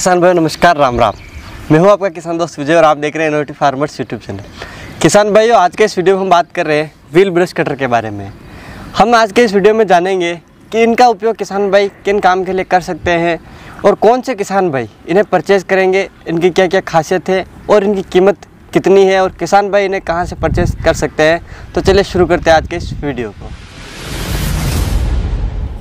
किसान भाई नमस्कार, राम राम। मैं हूं आपका किसान दोस्त विजय और आप देख रहे हैं इनोवेटिव फार्मर्स यूट्यूब चैनल। किसान भाइयों, आज के इस वीडियो में हम बात कर रहे हैं व्हील ब्रश कटर के बारे में। हम आज के इस वीडियो में जानेंगे कि इनका उपयोग किसान भाई किन काम के लिए कर सकते हैं और कौन से किसान भाई इन्हें परचेज़ करेंगे, इनकी क्या क्या खासियत है और इनकी कीमत कितनी है और किसान भाई इन्हें कहाँ से परचेज़ कर सकते हैं। तो चलिए शुरू करते हैं आज के इस वीडियो को।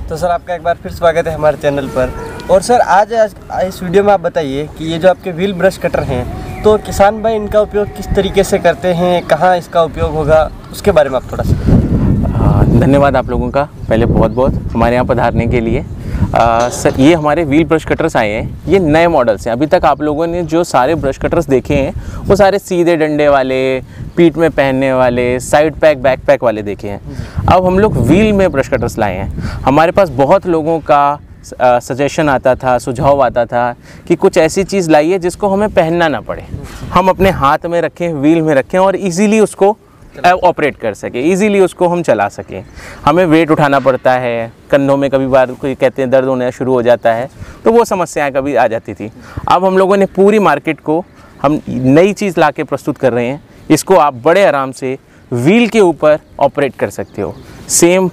तो सर, आपका एक बार फिर स्वागत है हमारे चैनल पर। और सर, आज इस वीडियो में आप बताइए कि ये जो आपके व्हील ब्रश कटर हैं, तो किसान भाई इनका उपयोग किस तरीके से करते हैं, कहाँ इसका उपयोग होगा, उसके बारे में आप थोड़ा सा बताइए। धन्यवाद आप लोगों का पहले बहुत बहुत हमारे यहाँ पधारने के लिए। सर, ये हमारे व्हील ब्रश कटर्स आए हैं, ये नए मॉडल्स हैं। अभी तक आप लोगों ने जो सारे ब्रश कटर्स देखे हैं वो सारे सीधे डंडे वाले, पीठ में पहनने वाले, साइड पैक, बैक पैक वाले देखे हैं। अब हम लोग व्हील में ब्रश कटर्स लाए हैं। हमारे पास बहुत लोगों का सजेशन आता था, सुझाव आता था कि कुछ ऐसी चीज़ लाइए जिसको हमें पहनना ना पड़े, हम अपने हाथ में रखें, व्हील में रखें और इजीली उसको ऑपरेट कर सके, इजीली उसको हम चला सकें। हमें वेट उठाना पड़ता है, कंधों में कभी बार कोई कहते हैं दर्द होना शुरू हो जाता है, तो वो समस्याएं कभी आ जाती थी। अब हम लोगों ने पूरी मार्केट को हम नई चीज़ ला के प्रस्तुत कर रहे हैं। इसको आप बड़े आराम से व्हील के ऊपर ऑपरेट कर सकते हो। सेम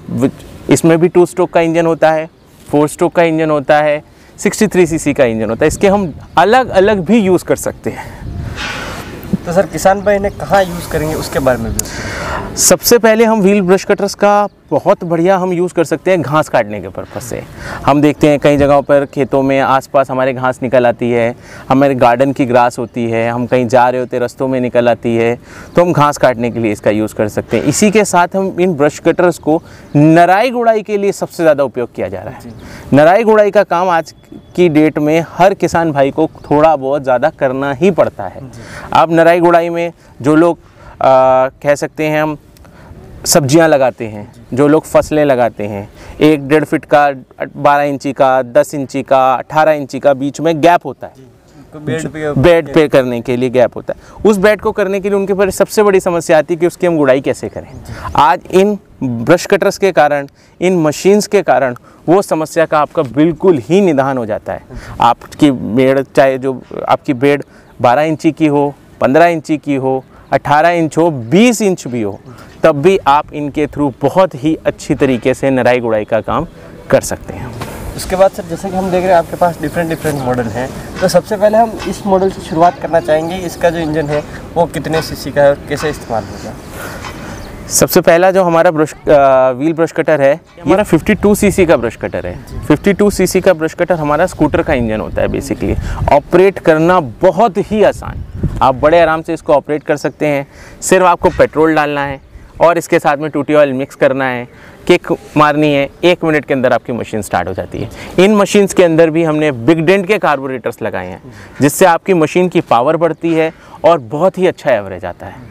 इसमें भी 2 स्ट्रोक का इंजन होता है, 4 स्ट्रोक का इंजन होता है, 63 सीसी का इंजन होता है। इसके हम अलग अलग भी यूज़ कर सकते हैं। तो सर, किसान भाई इन्हें कहाँ यूज़ करेंगे उसके बारे में भी। सबसे पहले हम व्हील ब्रश कटर्स का बहुत बढ़िया हम यूज़ कर सकते हैं घास काटने के पर्पज़ से। हम देखते हैं कई जगहों पर खेतों में आसपास हमारे घास निकल आती है, हमारे गार्डन की ग्रास होती है, हम कहीं जा रहे होते रास्तों में निकल आती है, तो हम घास काटने के लिए इसका यूज़ कर सकते हैं। इसी के साथ हम इन ब्रश कटर्स को नराई गुड़ाई के लिए सबसे ज़्यादा उपयोग किया जा रहा है। नराई गुड़ाई का काम आज की डेट में हर किसान भाई को थोड़ा बहुत ज़्यादा करना ही पड़ता है। अब नराई गुड़ाई में जो लोग कह सकते हैं हम सब्जियां लगाते हैं, जो लोग फसलें लगाते हैं, 1-1.5 फीट का, 12 इंची का, 10 इंची का, 18 इंची का बीच में गैप होता है, तो बेड पे करने के लिए गैप होता है। उस बेड को करने के लिए उनके पास सबसे बड़ी समस्या आती है कि उसकी हम गुड़ाई कैसे करें। आज इन ब्रश कटर्स के कारण, इन मशीन्स के कारण वो समस्या का आपका बिल्कुल ही निदान हो जाता है। आपकी बेड, चाहे जो आपकी बेड 12 इंची की हो, 15 इंची की हो, 18 इंच हो, 20 इंच भी हो, तब भी आप इनके थ्रू बहुत ही अच्छी तरीके से नराई गुड़ाई का काम कर सकते हैं। उसके बाद सर, जैसे कि हम देख रहे हैं आपके पास डिफरेंट मॉडल हैं, तो सबसे पहले हम इस मॉडल से शुरुआत करना चाहेंगे। इसका जो इंजन है वो कितने सीसी का है और कैसे इस्तेमाल होगा। सबसे पहला जो हमारा व्हील ब्रश कटर है, हमारा 52 सीसी का ब्रश कटर है। 52 सीसी का ब्रश कटर हमारा स्कूटर का इंजन होता है। बेसिकली ऑपरेट करना बहुत ही आसान, आप बड़े आराम से इसको ऑपरेट कर सकते हैं। सिर्फ आपको पेट्रोल डालना है और इसके साथ में टूटी ऑयल मिक्स करना है, किक मारनी है, 1 मिनट के अंदर आपकी मशीन स्टार्ट हो जाती है। इन मशीन्स के अंदर भी हमने बिग डेंट के कार्बोरेटर्स लगाए हैं, जिससे आपकी मशीन की पावर बढ़ती है और बहुत ही अच्छा एवरेज आता है।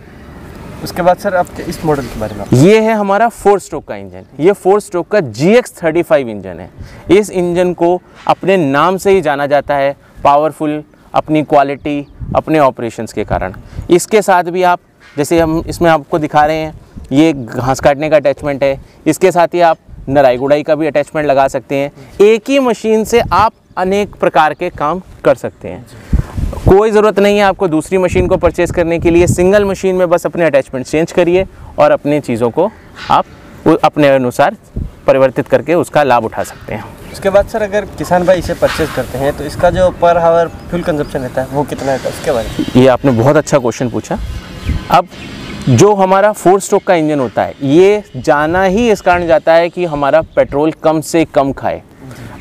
उसके बाद सर, आपके इस मॉडल के बारे में। ये है हमारा 4 स्ट्रोक का इंजन। ये 4 स्ट्रोक का GX35 इंजन है। इस इंजन को अपने नाम से ही जाना जाता है, पावरफुल, अपनी क्वालिटी, अपने ऑपरेशंस के कारण। इसके साथ भी आप, जैसे हम इसमें आपको दिखा रहे हैं, ये घास काटने का अटैचमेंट है। इसके साथ ही आप नराई गुड़ाई का भी अटैचमेंट लगा सकते हैं। एक ही मशीन से आप अनेक प्रकार के काम कर सकते हैं। कोई ज़रूरत नहीं है आपको दूसरी मशीन को परचेज़ करने के लिए। सिंगल मशीन में बस अपने अटैचमेंट चेंज करिए और अपनी चीज़ों को आप अपने अनुसार परिवर्तित करके उसका लाभ उठा सकते हैं। उसके बाद सर, अगर किसान भाई इसे परचेज़ करते हैं तो इसका जो पर आवर फ्यूल कंजप्शन रहता है वो कितना रहता है, उसके बारे में। ये आपने बहुत अच्छा क्वेश्चन पूछा। अब जो हमारा 4 स्ट्रोक का इंजन होता है, ये जाना ही इस कारण जाता है कि हमारा पेट्रोल कम से कम खाए।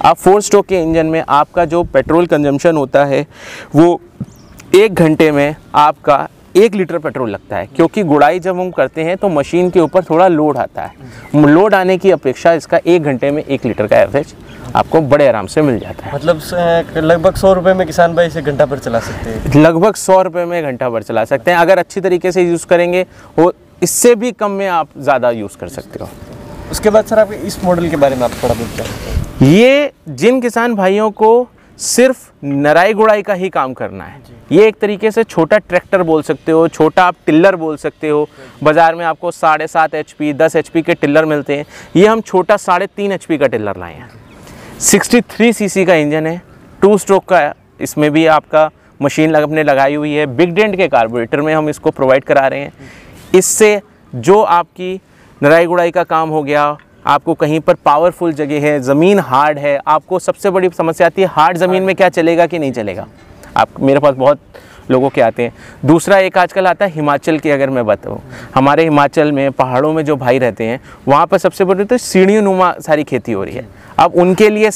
अब 4 स्ट्रोक के इंजन में आपका जो पेट्रोल कंजम्पशन होता है वो 1 घंटे में आपका 1 लीटर पेट्रोल लगता है, क्योंकि गुड़ाई जब हम करते हैं तो मशीन के ऊपर थोड़ा लोड आता है। लोड आने की अपेक्षा इसका 1 घंटे में 1 लीटर का एवरेज आपको बड़े आराम से मिल जाता है। मतलब लगभग 100 रुपये में किसान भाई इसे घंटा भर चला सकते हैं। लगभग 100 रुपये में घंटा भर चला सकते हैं। अगर अच्छी तरीके से यूज़ करेंगे वो इससे भी कम में आप ज़्यादा यूज़ कर सकते हो। उसके बाद सर, आपके इस मॉडल के बारे में आप थोड़ा बहुत क्या सकते हैं। ये जिन किसान भाइयों को सिर्फ नराई गुड़ाई का ही काम करना है, ये एक तरीके से छोटा ट्रैक्टर बोल सकते हो, छोटा आप टिल्लर बोल सकते हो। बाज़ार में आपको 7.5 HP, 10 HP के टिल्लर मिलते हैं। ये हम छोटा 3.5 HP का टिल्लर लाए हैं। 63 सीसी का इंजन है, 2 स्ट्रोक का इसमें भी आपका मशीन अपने लगाई हुई है। बिग डेंट के कार्बोरेटर में हम इसको प्रोवाइड करा रहे हैं। इससे जो आपकी नराई गुड़ाई का काम हो गया, आपको कहीं पर पावरफुल जगह है, ज़मीन हार्ड है, आपको सबसे बड़ी समस्या आती है हार्ड ज़मीन में क्या चलेगा कि नहीं चलेगा। आप मेरे पास बहुत लोगों के आते हैं। दूसरा एक आजकल आता है हिमाचल की, अगर मैं बताऊँ, हमारे हिमाचल में पहाड़ों में जो भाई रहते हैं वहाँ पर सबसे बड़ी तो सीढ़ी नुमा सारी खेती हो रही है। अब उनके लिए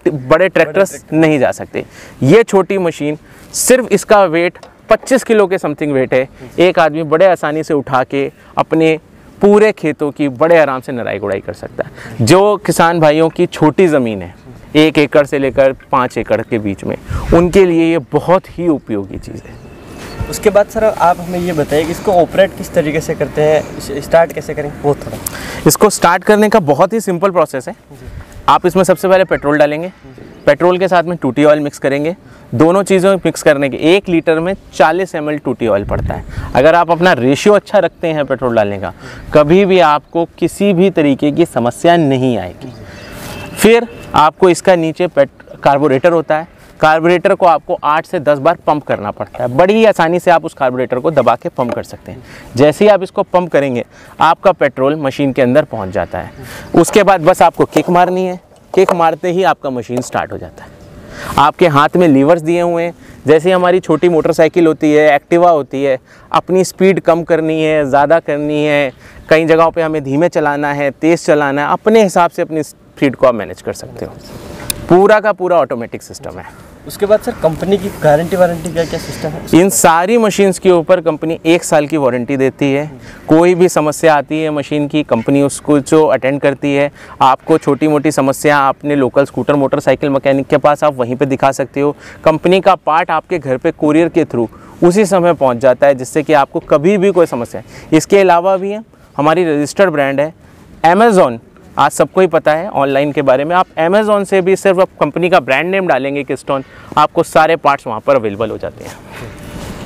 बड़े ट्रैक्टर्स नहीं जा सकते। ये छोटी मशीन सिर्फ इसका वेट 25 किलो के समथिंग वेट है। एक आदमी बड़े आसानी से उठा के अपने पूरे खेतों की बड़े आराम से नराई गुड़ाई कर सकता है। जो किसान भाइयों की छोटी ज़मीन है, 1 एकड़ से लेकर 5 एकड़ के बीच में, उनके लिए ये बहुत ही उपयोगी चीज़ है। उसके बाद सर आप हमें ये बताइए कि इसको ऑपरेट किस तरीके से करते हैं, स्टार्ट कैसे करें वो थोड़ा। इसको स्टार्ट करने का बहुत ही सिंपल प्रोसेस है। आप इसमें सबसे पहले पेट्रोल डालेंगे, पेट्रोल के साथ में टूटी ऑयल मिक्स करेंगे। दोनों चीज़ों मिक्स करने के 1 लीटर में 40 ml टूटी ऑयल पड़ता है। अगर आप अपना रेशियो अच्छा रखते हैं पेट्रोल डालने का, कभी भी आपको किसी भी तरीके की समस्या नहीं आएगी। फिर आपको इसका नीचे कार्बोरेटर होता है। कार्बोरेटर को आपको 8 से 10 बार पंप करना पड़ता है। बड़ी आसानी से आप उस कार्बोरेटर को दबा के पंप कर सकते हैं। जैसे ही आप इसको पंप करेंगे, आपका पेट्रोल मशीन के अंदर पहुंच जाता है। उसके बाद बस आपको किक मारनी है। किक मारते ही आपका मशीन स्टार्ट हो जाता है। आपके हाथ में लीवर्स दिए हुए हैं। जैसे हमारी छोटी मोटरसाइकिल होती है, एक्टिवा होती है, अपनी स्पीड कम करनी है, ज़्यादा करनी है, कई जगहों पे हमें धीमे चलाना है, तेज़ चलाना है, अपने हिसाब से अपनी स्पीड को आप मैनेज कर सकते हो। पूरा का पूरा ऑटोमेटिक सिस्टम है। उसके बाद सर कंपनी की गारंटी वारंटी क्या क्या सिस्टम है? इन सारी मशीन्स के ऊपर कंपनी 1 साल की वारंटी देती है। कोई भी समस्या आती है मशीन की, कंपनी उसको जो अटेंड करती है। आपको छोटी मोटी समस्या अपने लोकल स्कूटर मोटरसाइकिल मैकेनिक के पास आप वहीं पे दिखा सकते हो। कंपनी का पार्ट आपके घर पे कोरियर के थ्रू उसी समय पहुंच जाता है, जिससे कि आपको कभी भी कोई समस्या है। इसके अलावा भी है, हमारी रजिस्टर्ड ब्रांड है अमेज़ॉन। आज सबको ही पता है ऑनलाइन के बारे में। आप अमेज़ॉन से भी सिर्फ आप कंपनी का ब्रांड नेम डालेंगे किस्टोन, आपको सारे पार्ट्स वहाँ पर अवेलेबल हो जाते हैं।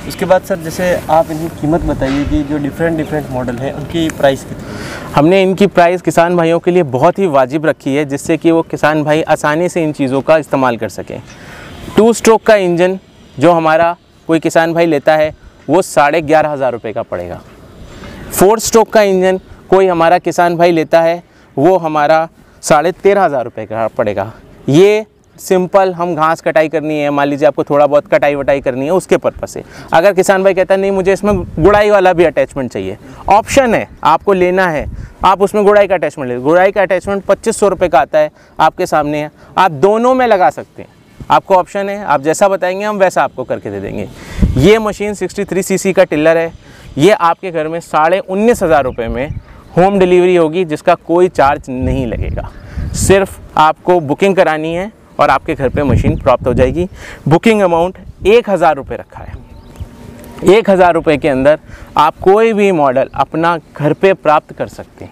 उसके बाद सर जैसे आप इनकी कीमत बताइए कि जो डिफरेंट मॉडल है उनकी प्राइस कितनी? हमने इनकी प्राइस किसान भाइयों के लिए बहुत ही वाजिब रखी है, जिससे कि वो किसान भाई आसानी से इन चीज़ों का इस्तेमाल कर सकें। 2 स्ट्रोक का इंजन जो हमारा कोई किसान भाई लेता है वो 11,500 रुपये का पड़ेगा। 4 स्ट्रोक का इंजन कोई हमारा किसान भाई लेता है वो हमारा 13,500 रुपये का पड़ेगा। ये सिंपल हम घास कटाई करनी है, मान लीजिए आपको थोड़ा बहुत कटाई वटाई करनी है, उसके पर्पज़ से। अगर किसान भाई कहता है नहीं मुझे इसमें गुड़ाई वाला भी अटैचमेंट चाहिए, ऑप्शन है, आपको लेना है, आप उसमें गुड़ाई का अटैचमेंट ले। गुड़ाई का अटैचमेंट 2500 रुपये का आता है, आपके सामने है। आप दोनों में लगा सकते हैं, आपको ऑप्शन है। आप जैसा बताएंगे हम वैसा आपको करके दे देंगे। ये मशीन 63 cc का टिलर है। ये आपके घर में 19,500 रुपये में होम डिलीवरी होगी, जिसका कोई चार्ज नहीं लगेगा। सिर्फ आपको बुकिंग करानी है और आपके घर पे मशीन प्राप्त हो जाएगी। बुकिंग अमाउंट 1,000 रुपये रखा है। 1,000 रुपये के अंदर आप कोई भी मॉडल अपना घर पे प्राप्त कर सकते हैं।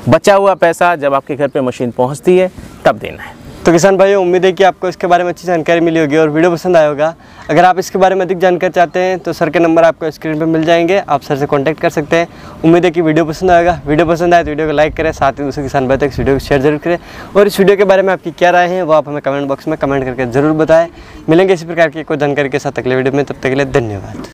बचा हुआ पैसा जब आपके घर पे मशीन पहुंचती है तब देना है। तो किसान भाइयों, उम्मीद है कि आपको इसके बारे में अच्छी जानकारी मिली होगी और वीडियो पसंद आया होगा। अगर आप इसके बारे में अधिक जानकारी चाहते हैं तो सर के नंबर आपको स्क्रीन पर मिल जाएंगे, आप सर से कांटेक्ट कर सकते हैं। उम्मीद है कि वीडियो पसंद आएगा। वीडियो पसंद आए तो वीडियो को लाइक करें, साथ ही दूसरे किसान भाई तक इस वीडियो को शेयर जरूर करें। और इस वीडियो के बारे में आपकी क्या राय है वो आप हमें कमेंट बॉक्स में कमेंट करके ज़रूर बताएं। मिलेंगे इसी प्रकार की कोई जानकारी के साथ अगले वीडियो में, तब तक के लिए धन्यवाद।